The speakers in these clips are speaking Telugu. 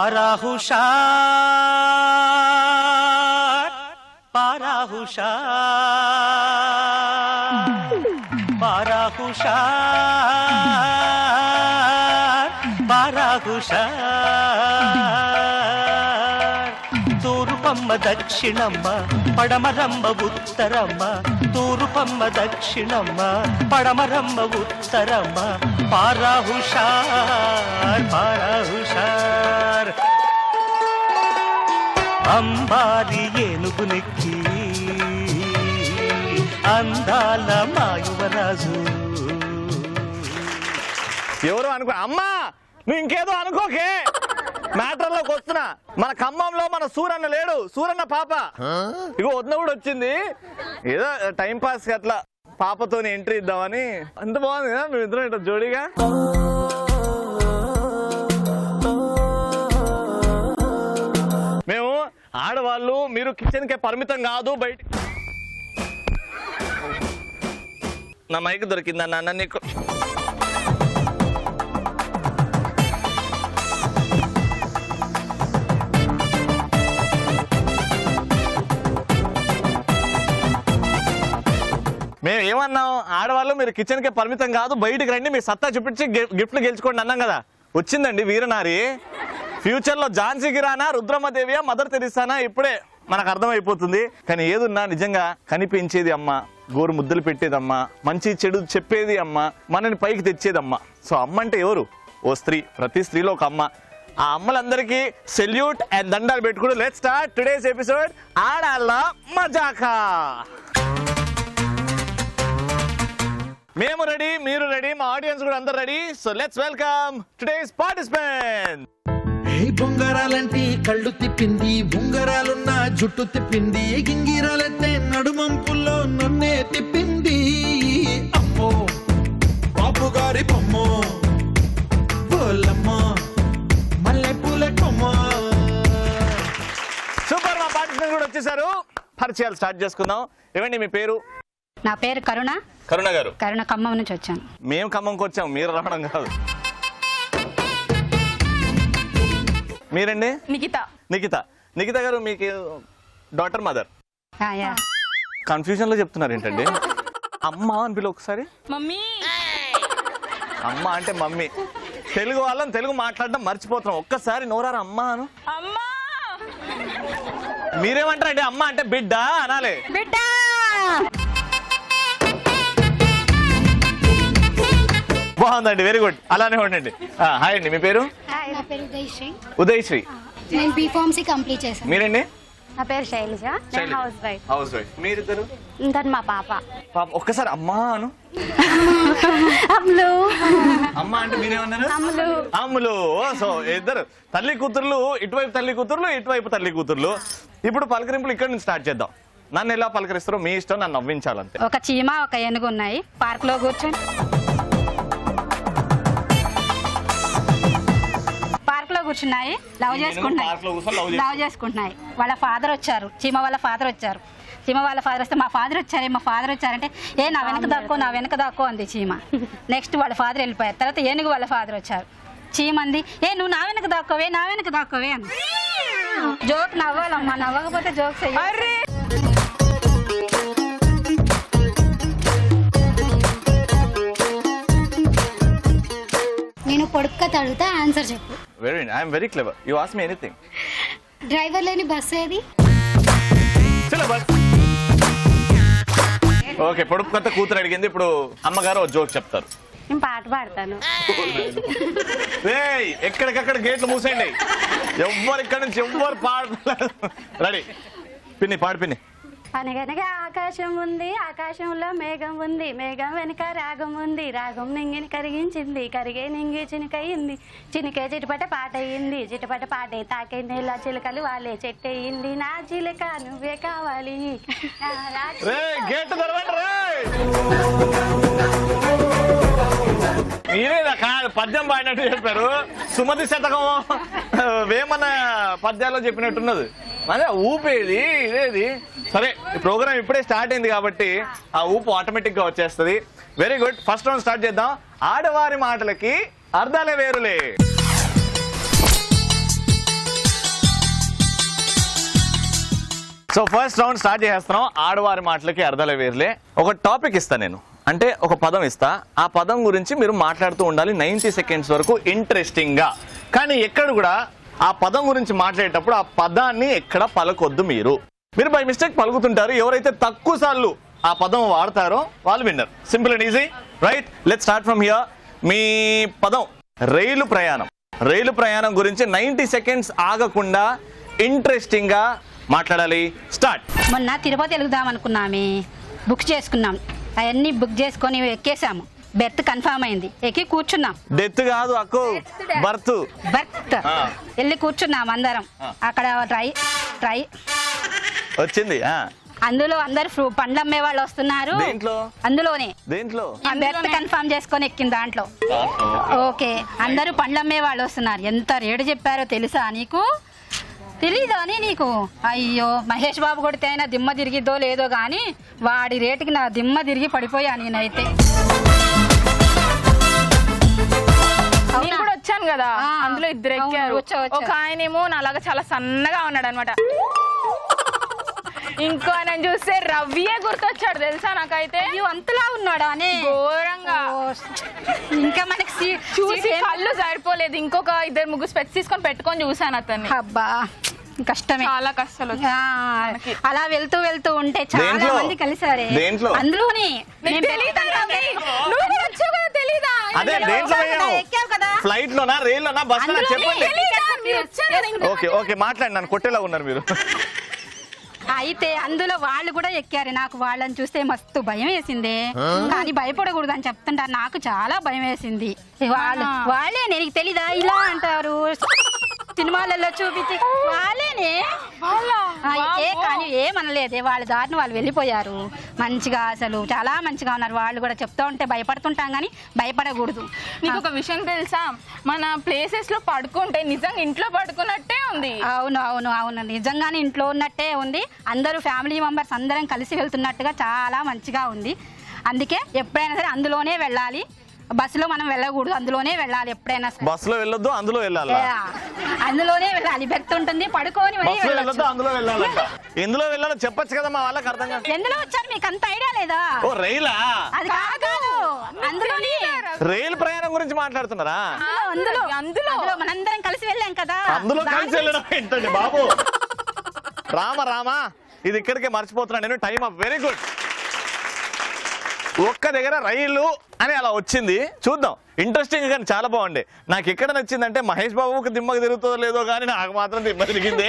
పారా హుషార్ పారా హుషార్ పారా హుషార్ పారా హుషార్ తూర్పమ్మ దక్షిణమ్మ పడమరమ్మ ఉత్తరమ్మ తూర్పమ్మ దక్షిణమ్మ పడమరమ్మ ఉత్తరమ్మ పారా హుషార్ పారా హుషార్ అంబారి ఏనుగు నెక్కి అందాల మాయువరాజు. ఎవరు అనుకో అమ్మా, నువ్వు ఇంకేదో అనుకోకే. మ్యాటర్లోకి వస్తున్నా. మన ఖమ్మంలో మన సూరన్న లేడు, సూరన్న పాప ఇగో వదిన కూడా వచ్చింది. ఏదో టైం పాస్ అట్లా పాపతో ఎంట్రీ ఇద్దామని. అంత బాగుంది కదా మేము ఇద్దరం ఇట్లా జోడీగా. మేము ఆడవాళ్ళు మీరు కిచెన్ కే పరిమితం కాదు, బయట. నా మైక్ దొరికిందన్న అన్న నీకు. మేము ఏమన్నాం, ఆడవాళ్ళు మీరు కిచెన్ కే పరిమితం కాదు, బయటికి రండి, మీ సత్తా చూపించి గిఫ్ట్లు గెలుచుకోండి అన్నాం కదా. వచ్చిందండి వీరనారి. ఫ్యూచర్ లో ఝాన్సీ కిరానా, రుద్రమదేవియా, మదర్ తెరిసానా ఇప్పుడే మనకు అర్థమైపోతుంది. కానీ ఏదున్నా నిజంగా కనిపించేది అమ్మ, గోరు ముద్దలు పెట్టేదమ్మా, మంచి చెడు చెప్పేది అమ్మ, మనని పైకి తెచ్చేదమ్మ. సో అమ్మ అంటే ఎవరు? ఓ స్త్రీ. ప్రతి స్త్రీలో ఒక అమ్మ. ఆ అమ్మలందరికీ సెల్యూట్ అండ్ దండాలు పెట్టుకుంటూ let's start today's episode Aadalla Majaka. మేము రెడీ, మీరు రెడీ, మా ఆడియన్స్ కూడా అందరు ready. So let's welcome today's participant. బొంగరాలంటే కళ్ళు తిప్పింది, బొంగరాలున్న జుట్టు తిప్పింది, గింగిరాలంటే నడుమంపుల్లో నన్నే తిప్పింది. అమ్మో బాబు గారి బొమ్మో, బోలమ్మో మల్లె పూల కొమ్మ. సూపర్, మా పార్టిసిపెంట్ కూడా వచ్చేసారు. పరిచయాలు స్టార్ట్ చేసుకుందాం. ఏమండి మీ పేరు? నా పేరు కరుణ. కరుణ గారు. కరుణ ఖమ్మం నుంచి వచ్చాను. మేము ఖమ్మంకి వచ్చాము, మీరు రావడం కాదు. మీరండి? నిఖిత. నిఖిత. నిఖిత గారు మీకు డాటర్ మదర్? కన్ఫ్యూజన్ లో చెప్తున్నారు ఏంటండి? అమ్మ అని పిలు ఒకసారి. మమ్మీ. అమ్మ అంటే మమ్మీ. తెలుగు వాళ్ళని తెలుగు మాట్లాడడం మర్చిపోతున్నాం. ఒక్కసారి నోరారా అమ్మ అను. మీరేమంటారండి? అమ్మ అంటే బిడ్డ అనాలి. బిడ్డ. బాగుందండి, వెరీ గుడ్, అలానే ఉండండి. హాయ్ అండి, మీ పేరు? నా పేరు ఉదయశ్రీ. ఉదయశ్రీ. నేను బీఫార్మసీ కంప్లీట్ చేశాను. మీరండి? నా పేరు శైలజ. నేను హౌస్ వైఫ్. House wife. మీరిద్దరు? ఇంతని మా పాప. పాప. ఒక్కసారి అమ్మా అను. అమ్ములు. అమ్మ అంటే మీరేమన్నారు? అమ్ములు. అమ్ములు. సో ఇద్దరు తల్లి కూతుర్లు, ఇటువైపు తల్లి కూతుర్లు, ఇటువైపు తల్లి కూతుర్లు. ఇప్పుడు పలకరింపులు ఇక్కడ నుంచి స్టార్ట్ చేద్దాం. నన్ను ఎలా పలకరిస్తారో మీ ఇష్టం, నన్ను నవ్వించాలంతే. ఒక చీమ, ఒక ఏనుగు ఉన్నాయి. పార్క్ లో కూర్చొని కూర్చున్నాయి, లవ్ చేసుకుంటున్నాయి. వాళ్ళ ఫాదర్ వచ్చారు, చీమ వాళ్ళ ఫాదర్ వచ్చారు. చీమ వాళ్ళ ఫాదర్ వస్తే మా ఫాదర్ వచ్చారంటే ఏ నా వెనక దాక్కో అంది చీమ. నెక్స్ట్ వాళ్ళ ఫాదర్ వెళ్ళిపోయారు. తర్వాత ఏనుగు వాళ్ళ ఫాదర్ వచ్చారు. చీమ అంది ఏ నువ్వు నా వెనక దాక్కోవే అంది. జోక్ నవ్వాలమ్మా, నవ్వకపోతే జోక్స్ అయ్యారు. నేను పొడుక్క తడుగుతా, ఆన్సర్ చెప్పు. I'm very clever. You ask me anything. Driver లేని బస్ ఏది? ఓకే, పొడుపు కొత్త కూతురు అడిగింది. ఇప్పుడు అమ్మగారు జోక్ చెప్తారు. నేను పాట పాడతాను. ఎక్కడికక్కడ గేట్లు మూసేయండి. ఎవ్వరు ఇక్కడ నుంచి ఎవ్వరు పాడలేదు. రెడీ? పిన్ని పాడు పిన్ని. అనగనగా ఆకాశం ఉంది, ఆకాశంలో మేఘం ఉంది, మేఘం వెనుక రాగం ఉంది, రాగం నింగిని కరిగించింది, కరిగే నింగి చినుకయింది, చినుకే చిటపట పాట అయ్యింది, చిటపట పాటే తాకే నేల చిలుకలు వాళ్ళే చెట్టయింది, నా చిలుక నువ్వే కావాలి. మీరే పద్యం పాడినట్టు చెప్పారు. సుమతి శతకం వేమన పద్యాల్లో చెప్పినట్టున్నది. అదే ఊపేది ఇదేది. సరే, ప్రోగ్రామ్ ఇప్పుడే స్టార్ట్ అయింది కాబట్టి ఆ ఊపు ఆటోమేటిక్ గా వచ్చేస్తుంది. Very good. First round start చేద్దాం. ఆడవారి మాటలకి అర్థాలే వేరులే. సో ఫస్ట్ రౌండ్ స్టార్ట్ చేస్తున్నాం. ఆడవారి మాటలకి అర్థాలే వేర్లే. ఒక టాపిక్ ఇస్తా నేను, అంటే ఒక పదం ఇస్తా. ఆ పదం గురించి మీరు మాట్లాడుతూ ఉండాలి 90 సెకండ్స్ వరకు ఇంట్రెస్టింగ్ గా. కానీ ఎక్కడ కూడా ఆ పదం గురించి మాట్లాడేటప్పుడు ఆ పదాన్ని ఎక్కడ పలకొద్దు. మీరు బై మిస్టేక్ పలుకుతుంటారు. ఎవరైతే తక్కువ సార్లు ఆ పదం వాడతారో వాళ్ళు winner. Simple and easy, right? Let's start from here. మీ పదం రైలు ప్రయాణం. రైలు ప్రయాణం గురించి 90 సెకండ్స్ ఆగకుండా ఇంట్రెస్టింగ్ గా మాట్లాడాలి. స్టార్ట్. మొన్న తిరుపతి వెళ్దాం అనుకున్నామే, బుక్ చేసుకున్నాం. అవన్నీ బుక్ చేసుకొని ఎక్కేసాము. బెర్త్ కన్ఫర్మ్ అయింది. ఎక్కి కూర్చున్నాం. డెత్ కాదు అక్కు, బర్త్. వెళ్ళి కూర్చున్నాం అందరం. అక్కడ ట్రై వచ్చింది. అందులో అందరు పండ్లు అమ్మే వాళ్ళు వస్తున్నారు. అందులోనే బెర్త్ కన్ఫర్మ్ చేసుకొని ఎక్కిన దాంట్లో. ఓకే, అందరూ పండ్లు అమ్మే వాళ్ళు వస్తున్నారు. ఎంత రేటు చెప్పారో తెలుసా నీకు? తెలీదా అని నీకు? అయ్యో, మహేష్ బాబు కొడితే అయినా దిమ్మ తిరిగిద్దో లేదో గాని వాడి రేటుకి నా దిమ్మ తిరిగి పడిపోయా నేనైతే. నేను కూడా వచ్చాను కదా, అందులో ఇద్దరు ఎక్కారు. ఒక ఆయనేమో నాలాగా చాలా సన్నగా ఉన్నాడు అనమాట. ఇంకో ఆయన చూస్తే రవియే గుర్తొచ్చాడు తెలుసా నాకైతే. అంతలా ఉన్నాడా అని ఘోరంగా. ఇంకా మనకి చూసి కళ్ళు సరిపోలేదు. ఇంకొక ఇద్దరు ముగ్గురు స్పెట్స్ తీసుకొని పెట్టుకొని చూసాను అతన్ని. అబ్బా, కష్టమే, చాలా కష్టాలు. అలా వెళ్తూ ఉంటే చాలా మంది కలిసారే. అందులోనే ఫ్లైట్ లోనా, రైల్ లోనా, బస్ లోనా చెప్పండి. ఓకే మాట్లాడి, నన్ను కొట్టేలా ఉన్నారు మీరు. అయితే అందులో వాళ్ళు కూడా ఎక్కారు. నాకు వాళ్ళని చూస్తే మస్తు భయం వేసింది. కానీ భయపడకూడదు అని చెప్తుంటారు. నాకు చాలా భయం వేసింది. వాళ్ళే నీకు తెలీదా ఇలా అంటారు సినిమాలలో చూపించి. వాళ్ళేనే కానీ ఏమనలేదే. వాళ్ళ దారిని వాళ్ళు వెళ్ళిపోయారు మంచిగా. అసలు చాలా మంచిగా ఉన్నారు. వాళ్ళు కూడా చెప్తా ఉంటే భయపడుతుంటాం కానీ భయపడకూడదు. నీకు ఒక విషయం తెలుసా, మన ప్లేసెస్ లో పడుకుంటే నిజంగా ఇంట్లో పడుకున్నట్టే ఉంది. అవును నిజంగానే ఇంట్లో ఉన్నట్టే ఉంది. అందరూ ఫ్యామిలీ మెంబర్స్ అందరం కలిసి వెళ్తున్నట్టుగా చాలా మంచిగా ఉంది. అందుకే ఎప్పుడైనా సరే అందులోనే వెళ్ళాలి. బస్సులో మనం వెళ్ళకూడదు, అందులోనే వెళ్ళాలి. ఎప్పుడైనా బస్సులో వెళ్ళొద్దు, అందులో వెళ్ళాలి. అందులోనే వెళ్ళాలి. బెర్త్ ఉంటుంది, పడుకొని అందులో వెళ్ళాలంట. ఎందులో వెళ్ళాలో చెప్పొచ్చు కదా, మా వాళ్ళకి అర్థం కాదు. ఎందులో వచ్చారు మీకు అంత ఐడియా లేదా? ఓ రైలా? అది కాదు, అందులోనే. రైలు ప్రయాణం గురించి మాట్లాడుతున్నారా? అందులో మనందరం కలిసి వెళ్ళాం కదా. అందులో కలిసి వెళ్ళడం ఏంటండి బాబు? రామా ఇది ఇక్కడికే మర్చిపోతున్నా నేను. Time up. Very good. ఒక్క దగ్గర రైలు అని అలా వచ్చింది. చూద్దాం, ఇంట్రెస్టింగ్ కానీ చాలా బాగుంది. నాకు ఎక్కడ నచ్చిందంటే మహేష్ బాబుకి దిమ్మకి తిరుగుతుందో లేదో కానీ నాకు మాత్రం దిమ్మ తిరిగింది.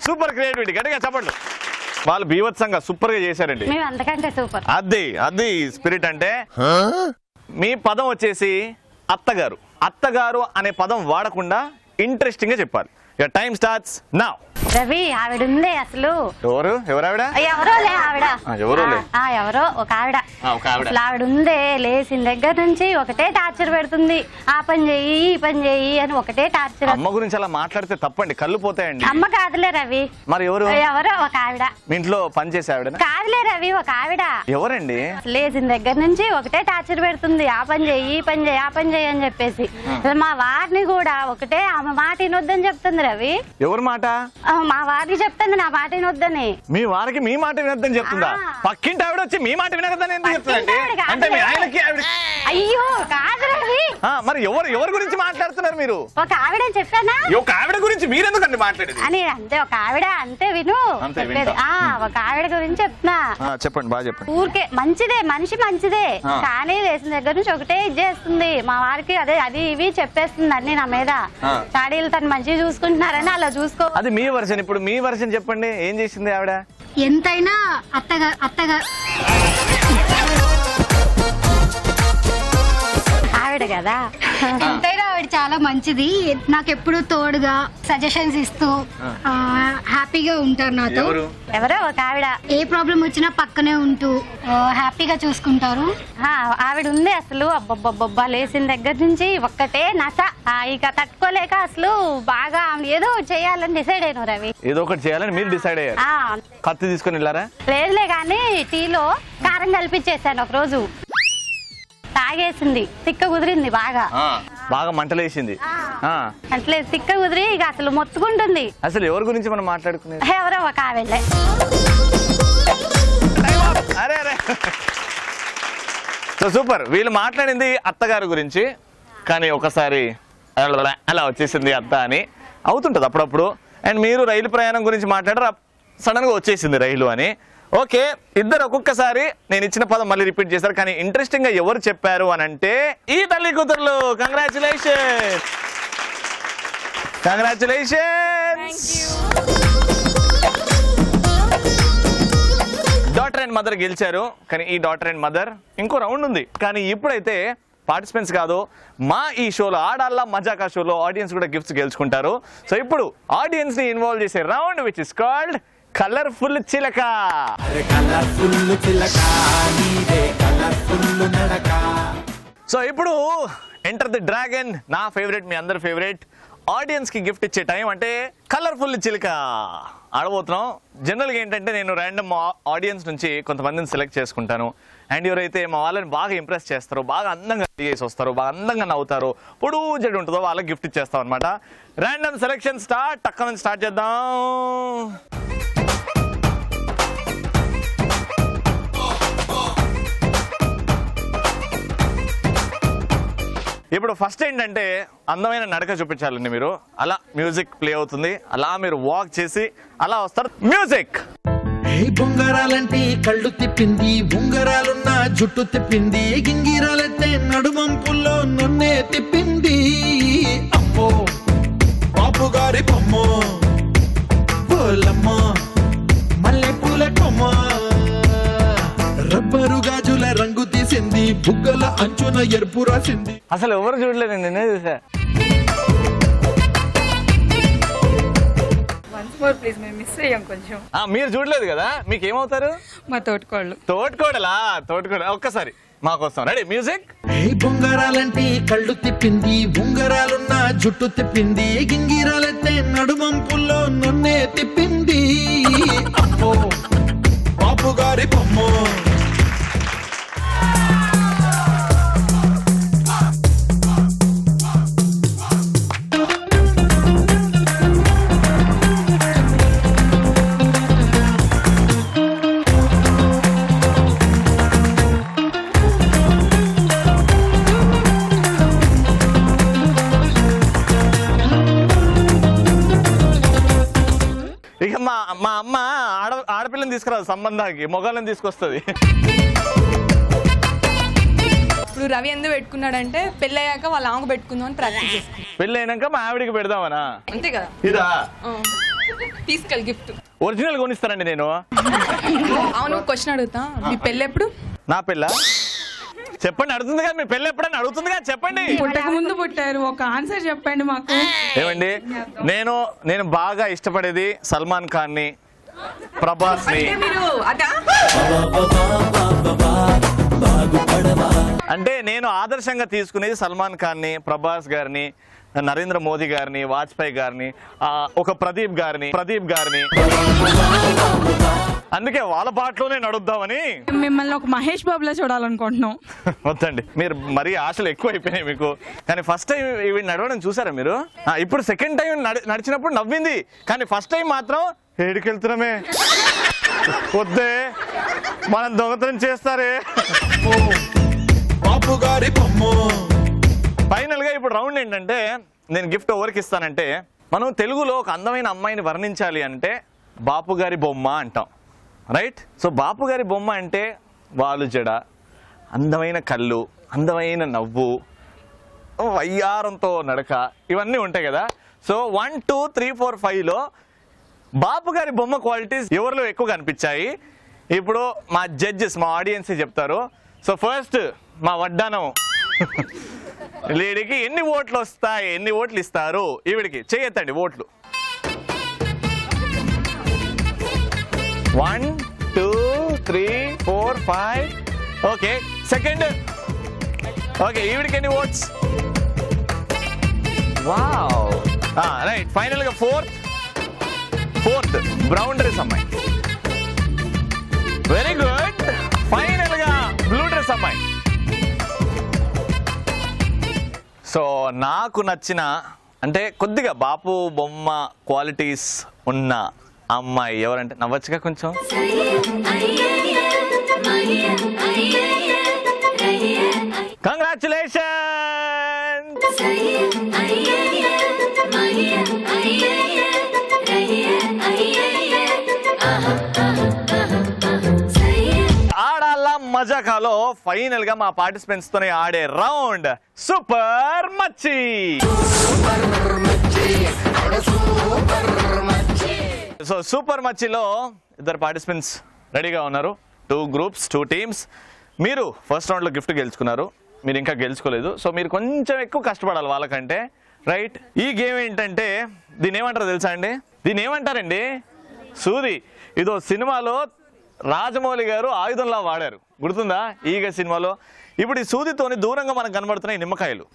సూపర్ క్రియేటివిటీ, గట్టిగా చెప్పండి. వాళ్ళు బీభత్సంగా సూపర్ గా చేశారండి. అది స్పిరిట్ అంటే. మీ పదం వచ్చేసి అత్తగారు అనే పదం వాడకుండా ఇంట్రెస్టింగ్ గా చెప్పాలి. Time starts now. రవి, ఆవిడ ఉందే అసలు. ఎవరావిడ? ఎవరో ఒక ఆవిడ. అసలు ఆవిడ ఉందే, లేచిన దగ్గర నుంచి ఒకటే టార్చర్ పెడుతుంది. ఆ పని చెయ్యి, ఈ పని చెయ్యి అని ఒకటే టార్చర్. అమ్మ గురించి అలా మాట్లాడితే తప్పండి, కళ్ళు పోతాయండి. అమ్మ కాదులే రవి. మరి ఎవరో ఒక ఆవిడ. మీ ఇంట్లో పని చేసే ఆవిడ? కాదులే రవి, ఒక ఆవిడ. ఎవరండి? లేచిన దగ్గర నుంచి ఒకటే టార్చర్ పెడుతుంది. ఆ పని చెయ్యి, ఈ పని చెయ్యి, ఆ పని చెయ్యి అని చెప్పేసి. మా వారిని కూడా ఒకటే ఆమె మాట వినొద్దని చెప్తుంది రవి. ఎవరి మాట? మా వారికి చెప్తుంది నా మాట వినొద్దని. మీ వారికి మీ మాట వినొద్దని చెప్తుందా? పక్కింటి ఆవిడ వచ్చి మీ మాట వినొద్దని ఎందుకు చెప్తుందండి? అంటే మీ ఆయనకి ఆవిడ. అయ్యో కాదు రవి. మరి ఎవరి గురించి మాట్లాడుతున్నారు మీరు? ఒక ఆవిడ చెప్పానా? ఒక ఆవిడ గురించి మీరెందుకండి మాట్లాడేది? అని అంతే, ఒక ఆవిడ అంతే విను చెప్పేది. ఒక ఆవిడ గురించి చెప్తున్నా. చెప్పండి, బాగా చెప్పండి. ఊరికే మంచిదే, మనిషి మంచిదే, కానీ లేచిన దగ్గర నుంచి ఒకటే చేస్తుంది. మా వారికి అదే అది ఇవి చెప్పేస్తుంది అన్ని నా మీద. చాడీలు తను మంచిగా చూసుకుంటున్నారని అలా చూసుకో. అది మీ వర్షన్. ఇప్పుడు మీ వర్షన్ చెప్పండి, ఏం చేసింది ఆవిడ? ఎంతైనా అత్తగా ఆవిడ కదా. ఎంతైనా ఆవిడ చాలా మంచిది. నాకు ఎప్పుడు తోడుగా సజెషన్స్ ఇస్తూ హ్యాపీగా ఉంటారు నాతో. ఎవరో ఒక ఆవిడ. ఏ ప్రాబ్లం వచ్చినా పక్కనే ఉంటూ హ్యాపీగా చూసుకుంటారు. ఆవిడ ఉంది అసలు. అబ్బబ్బబ్బబ్బా, లేచిన దగ్గర నుంచి ఒక్కటే నస. ఇక తట్టుకోలేక అసలు బాగా ఏదో చేయాలని డిసైడ్ అయిన రవి. ఏదో ఒకటి చేయాలని మీరు డిసైడ్ అయ్యారు. కత్తి తీసుకొని వెళ్ళారా? లేదులే, కానీ టీలో కారం కలిపించేసాను ఒక రోజు. తాగేసింది, తిక్క కుదిరింది బాగా. బాగా మంటలేసింది. అట్లే తిక్క కుదిరి ఇక అసలు మొత్తుకుంటుంది. అసలు ఎవరి గురించి మనం మాట్లాడుకునేది? ఎవరో ఒక ఆవిళ్ళే. అరే అరే సో సూపర్. వీళ్ళు మాట్లాడింది అత్తగారి గురించి, కానీ ఒకసారి అలా వచ్చేసింది అత్త అని అవుతుంటుంది అప్పుడప్పుడు. అండ్ మీరు రైలు ప్రయాణం గురించి మాట్లాడారు, సడన్ గా వచ్చేసింది రైలు అని. ఓకే, ఇద్దరు ఒక్కొక్కసారి నేను ఇచ్చిన పదం మళ్ళీ రిపీట్ చేశారు. కానీ ఇంట్రెస్టింగ్ గా ఎవరు చెప్పారు అని అంటే ఈ తల్లి కూతుర్లు. Congratulations, congratulations. Daughter and mother గెలిచారు. కానీ ఈ డాటర్ అండ్ మదర్ ఇంకో రౌండ్ ఉంది. కానీ ఇప్పుడైతే పార్టిసిపెంట్స్ కాదు, మా ఈ షోలో ఆడాల్లా మజాకా షోలో ఆడియన్స్ కూడా గిఫ్ట్స్ గెలుచుకుంటారు. సో ఇప్పుడు ఆడియన్స్ ని ఇన్వాల్వ్ చేసే round which is called colourful చిలక. సో ఇప్పుడు ఎంటర్ ది డ్రాగన్, నా ఫేవరెట్, మీ అందరి ఫేవరెట్. ఆడియన్స్ కి గిఫ్ట్ ఇచ్చే టైం అంటే కలర్ఫుల్ చిలక ఆడబోతున్నాం. జనరల్గా ఏంటంటే నేను ర్యాండమ్ ఆడియన్స్ నుంచి కొంతమందిని సెలెక్ట్ చేసుకుంటాను. అండ్ ఎవరైతే మా వాళ్ళని బాగా ఇంప్రెస్ చేస్తారో, బాగా అందంగా చేసి వస్తారో, బాగా అందంగా నవ్వుతారో, పొడు జడి ఉంటుందో వాళ్ళకి గిఫ్ట్ ఇచ్చేస్తాం అనమాట. Random selection start. టక్క నుంచి స్టార్ట్ చేద్దాం. ఇప్పుడు ఫస్ట్ ఏంటంటే అందమైన నడక చూపించాలండి మీరు. అలా మ్యూజిక్ ప్లే అవుతుంది, అలా మీరు వాక్ చేసి అలా వస్తారు. మ్యూజిక్. బొంగరాలంటే కళ్ళు తిప్పింది, ఉంగరాలున్న జుట్టు తిప్పింది, గింగిరాలైతే నడుమంపుల్లో నన్నే తిప్పింది. అమ్మో బాపు గారి బొమ్మ, పోలమ్మ మల్లె పూల కొమ్మ, రబ్బరు గాజుల రంగు తీసింది, బుగ్గల అంచున ఎరుపు రాసింది. అసలు ఎవరు చూడలేదు, నేనే చూసా. మీరు చూడలేదు కదా, మీకు ఏమవుతారు? మా తోటికోళ్ళు. తోటికోడలా? తోటికోడ. ఒక్కసారి మాకోసం రెడీ. మ్యూజిక్. బొంగరాలంటే కళ్ళు తిప్పింది, ఉంగరాలున్న జుట్టు తిప్పింది, గింగిరాలైతే నడుమంపుల్లో నన్నే తిప్పింది. అమ్మో బాపు గారి బొమ్మ. ఇక మా అమ్మ ఆడపిల్లని తీసుకురాదు సంబంధానికి, మొగాళ్ళని తీసుకొస్తుంది. ఇప్పుడు రవి ఎందుకు పెట్టుకున్నాడంటే పెళ్ళయ్యాక వాళ్ళ ఆమెకు పెట్టుకుందాం అని ప్రాక్టీస్ చేస్తాం. పెళ్ళి అయినాక మా ఆవిడికి పెడదామనా? అంతే కదా. ఇదా తీసుకెళ్ళి గిఫ్ట్ ఒరిజినల్ కొనిస్తానండి నేను. అవును, క్వశ్చన్ అడుగుతా, మీ పెళ్ళి ఎప్పుడు? నా పెళ్ళ చెప్పండి. అడుగుతుంది కదా, మీ పెళ్ళి ఎప్పుడని అడుగుతుంది కదా, చెప్పండి. పుట్టక ముందు పుట్టారు, ఒక ఆన్సర్ చెప్పండి మాకు. ఏమండి, నేను బాగా ఇష్టపడేది సల్మాన్ ఖాన్ ని, ప్రభాస్ ని. అంటే నేను ఆదర్శంగా తీసుకునేది సల్మాన్ ఖాన్ ని, ప్రభాస్ గారిని, నరేంద్ర మోదీ గారిని, వాజ్పేయి గారిని, ఒక ప్రదీప్ గారిని. అందుకే వాళ్ళ పాటలోనే నడుద్దామని. మిమ్మల్ని ఒక మహేష్ బాబులో చూడాలనుకుంటున్నాం. వద్దండి, మీరు మరీ ఆశలు ఎక్కువ అయిపోయినాయి మీకు. కానీ ఫస్ట్ టైం ఇవి నడవడం చూసారా మీరు? ఇప్పుడు సెకండ్ టైం నడిచినప్పుడు నవ్వింది, కానీ ఫస్ట్ టైం మాత్రం ఏడికెళ్తున్నామే, వద్దే మనం దొంగతనం చేస్తారే. ఫైనల్ గా ఇప్పుడు రౌండ్ ఏంటంటే, నేను గిఫ్ట్ ఎవరికి ఇస్తానంటే, మనం తెలుగులో ఒక అందమైన అమ్మాయిని వర్ణించాలి అంటే బాపు గారి బొమ్మ అంటాం, రైట్? సో బాపు గారి బొమ్మ అంటే వాలు జడ, అందమైన కళ్ళు, అందమైన నవ్వు, వయ్యారంతో నడక, ఇవన్నీ ఉంటాయి కదా. సో 1, 2, 3, 4, 5లో బాపు గారి బొమ్మ క్వాలిటీస్ ఎవరిలో ఎక్కువ కనిపించాయి? ఇప్పుడు మా జడ్జెస్, మా ఆడియన్స్ చెప్తారు. సో ఫస్ట్ మా వడ్డానం లేడీకి ఎన్ని ఓట్లు వస్తాయి, ఎన్ని ఓట్లు ఇస్తారు? ఈవిడికి చేయొద్దండి ఓట్లు. 1, 2, 3, 4, 5. Okay, second. ఓకే, ఈవిడికి ఎన్ని ఓట్స్? Wow, right. ఫైనల్ గా ఫోర్త్ బ్రౌన్ డ్రెస్ అమ్మాయి. Very good. ఫైనల్ గా బ్లూ డ్రెస్ అమ్మాయి. సో నాకు నచ్చిన అంటే కొద్దిగా బాపు బొమ్మ క్వాలిటీస్ ఉన్న అమ్మాయి ఎవరంటే నవ్వచ్చుగా కొంచెం. కంగ్రాచులేషన్. ఆడాల మజాకాలో ఫైనల్ గా మా పార్టిసిపెంట్స్ తోనే ఆడే రౌండ్ సూపర్ మచ్చి. సో సూపర్ మచ్చిలో ఇద్దరు పార్టిసిపెంట్స్ రెడీగా ఉన్నారు. 2 groups 2 teams. మీరు ఫస్ట్ రౌండ్లో గిఫ్ట్ గెలుచుకున్నారు, మీరు ఇంకా గెలుచుకోలేదు. సో మీరు కొంచెం ఎక్కువ కష్టపడాలి వాళ్ళకంటే, రైట్? ఈ గేమ్ ఏంటంటే దీని ఏమంటారో తెలుసా అండి? దీని ఏమంటారండి? సూది. ఇదో సినిమాలో రాజమౌళి గారు ఆయుధంలా వాడారు, గుర్తుందా? ఈగ సినిమాలో. ఇప్పుడు ఈ సూదితోని దూరంగా మనకు కనబడుతున్నాయి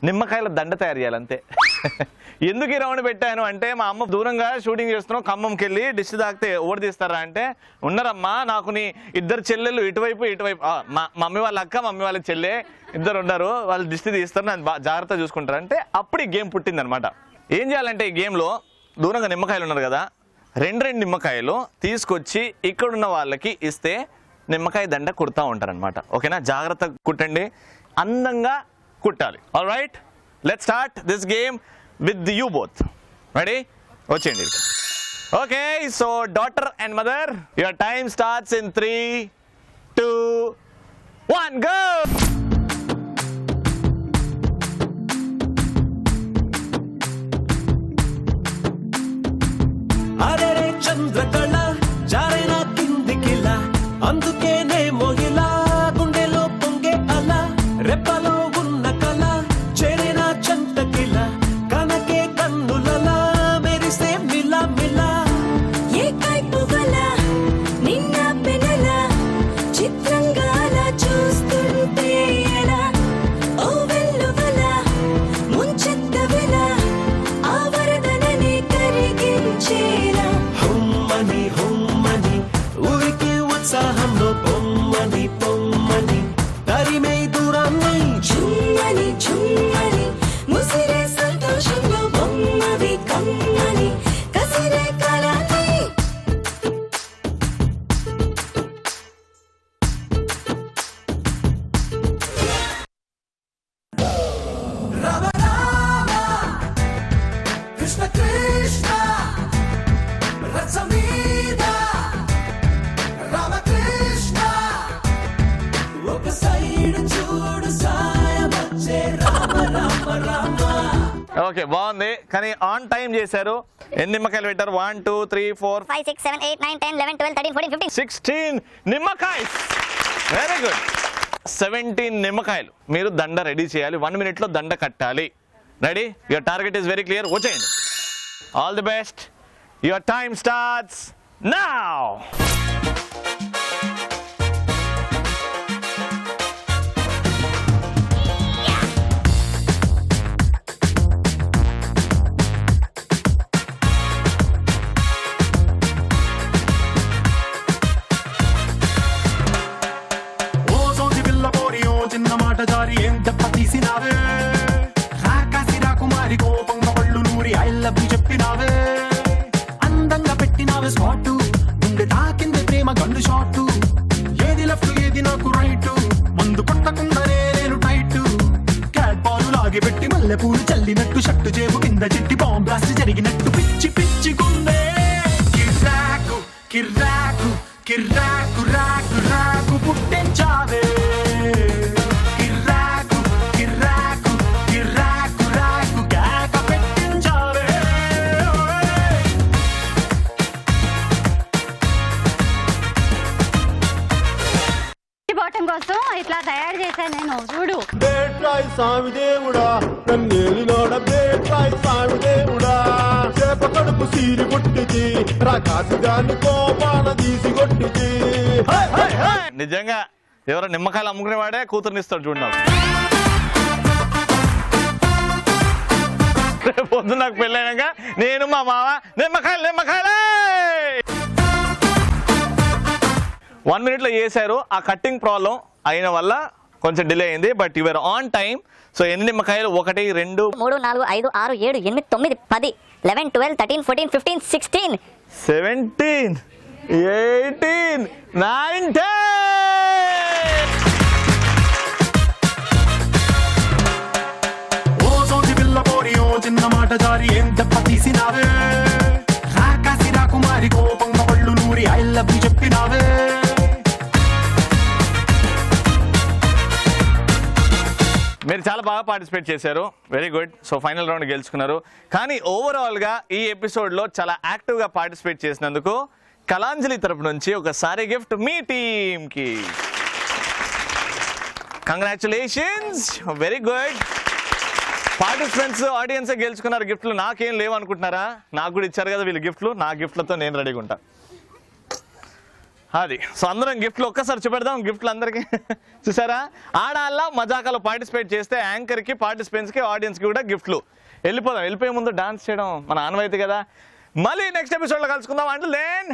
నిమ్మకాయల దండ తయారు చేయాలి అంతే. ఎందుకు ఈ రౌండ్ పెట్టాను అంటే మా అమ్మ దూరంగా షూటింగ్ చేస్తున్నాం, ఖమ్మంకి వెళ్ళి డిష్ తాకితే ఓడి తీస్తారా అంటే, ఉన్నారమ్మా నాకు నీ 2 చెల్లెళ్ళు ఇటువైపు మా మమ్మీ వాళ్ళ అక్క మమ్మీ వాళ్ళ చెల్లె 2 ఉన్నారు, వాళ్ళు డిష్ తీస్తారు, నన్ను జాగ్రత్తగా చూసుకుంటారు అంటే అప్పుడు ఈ గేమ్ పుట్టింది అనమాట. ఏం చేయాలంటే ఈ గేమ్లో దూరంగా నిమ్మకాయలు ఉన్నారు కదా, 2 నిమ్మకాయలు తీసుకొచ్చి ఇక్కడున్న వాళ్ళకి ఇస్తే నిమ్మకాయ దండ కుడతా ఉంటారనమాట. ఓకేనా? జాగ్రత్తగా కుట్టండి, అందంగా కుట్టాలి. All right, let's start this game with you both. Ready? వచ్చేయండి. Okay, so daughter and mother, your time starts in 3, 2, 1 go. అరే చంద్రకళ జారైన కిందికిలా, అందుకేనే మోగిలా గుండెలో పొంగే అలా, రెప్పలో ఉన్న కళ చేరిన చంటకిలా, కనకే కన్నులలా మెరిసే మిలా మిలా. ఏ కైపుగల నిన్న పెనల చిత్రంగా చూస్తుంటే ఎలా, ఓ వెల్లువల ముంచెత్తవెల ఆ వరదనని కరిగించేలా. హుమ్మని హుమ్మని ఊరికి ఉత్సాహంలో పొమ్మని పొమ్మని తరిమే దూరాన్ని చుమ్మని చుమ్మని ముసిరే సంతోషంలో బొమ్మవి కమ్మని కసిరే కాలాన్ని. కృష్ణ కృష్ణ రసమీద రామకృష్ణ ఒక సైడ్ చూడు సాయమచ్చే రామ రామ రామ. ఓకే, బాగుంది, కానీ ఆన్ టైం చేశారు. ఎన్ని నిమ్మకాయలు పెట్టారు? 1, 2, 3, 4, 5, 6, 7, 8, 9, 10, 11, 12, 13, 14, 15. 16 నిమ్మకాయ. Very good. 17 నిమ్మకాయలు మీరు దండ రెడీ చేయాలి. 1 minute లో దండ కట్టాలి. Ready? Your target is very clear. వచ్చేయండి. All the best. Your time starts now. ఓ సోది పిల్ల పోరి ఓ చిన్న మాట జారి ఏం చెప్ప తీసినావే, రాకాసి రాకుమారి కోపంగా పళ్ళు నూరి ఐ లవ్ యు చెప్పినావే, అందంగా పెట్టినావే స్పాట్, గుండె తాకింది ప్రేమ గండు షాట్, ఏది లెఫ్ట్ ఏది నాకు రైట్, మందు కొట్టకుండానే నేను టైట్, క్యాట్ బాలు లాగి పెట్టి మల్లె పూలు చల్లినట్టు, షట్టు చేపు కింద చిట్టి బాంబ్ బ్లాస్ట్ జరిగినట్టు, పిచ్చి పిచ్చి గుండె కిర్రాకు కిర్రాకు కిర్రాకు రాకు రాకు పుట్టించావే, కిర్రాకు కిర్రాకు కిర్రాకు రాకు కేక పెట్టించావే. బాటం కోసం ఇట్లా తయారు చేశాను నేను, చూడు. బేట్రాయి స్వామి దేవుడా నన్నేలినోడ, బేట్రాయి స్వామి దేవుడా చేప కడుపు సీరి కొట్టించి రాకాసిగాన్ని కోపాన తీసి కొట్టించి. నిజంగా ఎవరో నిమ్మకాయలు అమ్ముకునే వాడే కూతురునిస్తాడు చూడండి. రేపు పొద్దున్న నాకు పెళ్ళైనాక నేను మా మామ నిమ్మకాయలే 1 minute లో చేశారు. ఆ కట్టింగ్ ప్రాబ్లం అయిన వల్ల కొంచెం డిలే అయింది, but your on time. So ఎన్ని నిమ్మకాయలు? 1 2 3 4 5 6 7 8 9 10 11 12 13 14 15 16 17 18 19. ఓ సోటి పిల్ల పోరి ఓ చిన్న మాట జారి ఏం దెబ్బ తీసినావే, రాకాసి రాకుమారి కోపంగా ఒళ్ళు నూరి ఐ లవ్ యు చెప్పినావే. మీరు చాలా బాగా పార్టిసిపేట్ చేశారు, very good. So final round గెలుచుకున్నారు. కానీ ఓవరాల్గా ఈ ఎపిసోడ్లో చాలా యాక్టివ్గా పార్టిసిపేట్ చేసినందుకు కళాంజలి తరపు నుంచి ఒక సారీ గిఫ్ట్ మీ టీమ్కి. Congratulations, very good. పార్టిసిపెంట్స్ ఆడియన్సే గెలుచుకున్నారు గిఫ్ట్లు. నాకేం లేవు అనుకుంటున్నారా? నాకు కూడా ఇచ్చారు కదా వీళ్ళు గిఫ్ట్లు. నా గిఫ్ట్లతో నేను రెడీగా ఉంటా. అది సో అందరం గిఫ్ట్లు ఒక్కసారి చూపెడదాం గిఫ్ట్లు అందరికీ. చూసారా, ఆడాళ్ళ మజాకాలో పార్టిసిపేట్ చేస్తే యాంకర్కి, పార్టిసిపెంట్స్కి, ఆడియన్స్కి కూడా గిఫ్ట్లు. వెళ్ళిపోదాం. వెళ్ళిపోయే ముందు డాన్స్ చేయడం మన ఆనవాయితీ కదా. మళ్ళీ నెక్స్ట్ ఎపిసోడ్లో కలుసుకుందాం. అంటే then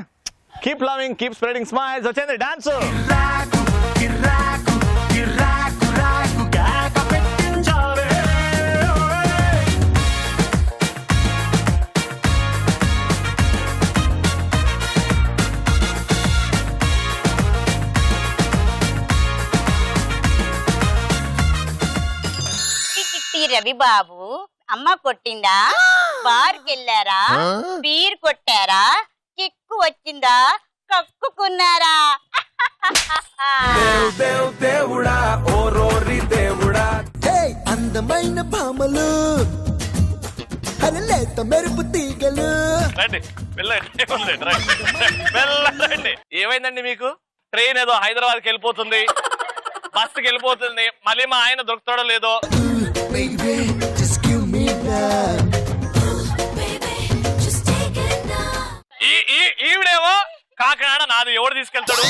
keep loving, keep spreading smiles. వచ్చేది డాన్స్. కిర్రాకు కిర్రాకు కిర్రాకు రాకు కేక పెట్టించావే. రవి బాబు అమ్మ కొట్టిందా? బార్కి వెళ్ళారా? బీర్ కొట్టారా? కిక్కు వచ్చిందా? కక్కుకున్నారా? దేవుడా ఓ రోరి దేవుడా. అందమైన భామలు లేత మెరుపు తీగలు. రండి వెళ్ళండి. ఏమైందండి మీకు? ట్రైన్ ఏదో హైదరాబాద్కి వెళ్ళిపోతుంది, బస్సుకి వెళ్ళిపోతుంది. మళ్ళీ మా ఆయన దొరుకుతాడో లేదో. ఈవిడేమో కాకినాడ నాది, ఎవడు తీసుకెళ్తాడు?